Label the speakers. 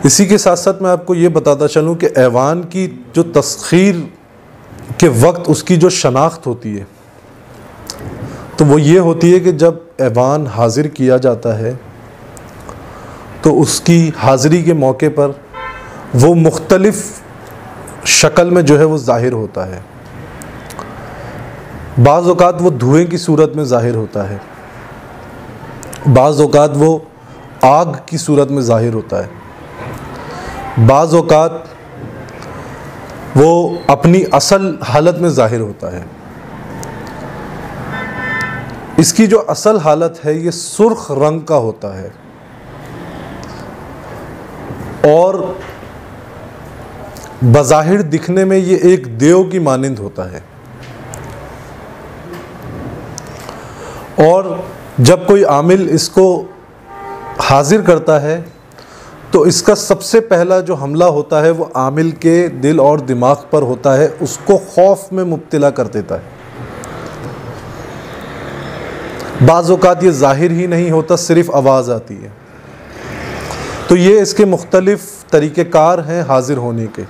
Speaker 1: इसी के साथ साथ मैं आपको ये बताता चलूँ कि ऐवान की जो तस्खीर के वक्त उसकी जो शनाख्त होती है तो वो ये होती है कि जब ऐवान हाज़िर किया जाता है तो उसकी हाज़िरी के मौके पर वो मुख्तलिफ़ शक्ल में जो है वो ज़ाहिर होता है। बाज़ औक़ात वो धुएँ की सूरत में ज़ाहिर होता है, बाज़ औक़ात वो आग की सूरत में ज़ाहिर होता है, बाज़ औक़ात वो अपनी असल हालत में ज़ाहिर होता है। इसकी जो असल हालत है ये सुर्ख रंग का होता है और बज़ाहिर दिखने में ये एक देव की मानिंद होता है। और जब कोई आमिल इसको हाजिर करता है तो इसका सबसे पहला जो हमला होता है वो आमिल के दिल और दिमाग पर होता है, उसको खौफ में मुब्तला कर देता है। बाज़ औक़ात ये ज़ाहिर ही नहीं होता, सिर्फ़ आवाज़ आती है। तो ये इसके मुख्तलिफ़ तरीक़ेकार हैं हाजिर होने के।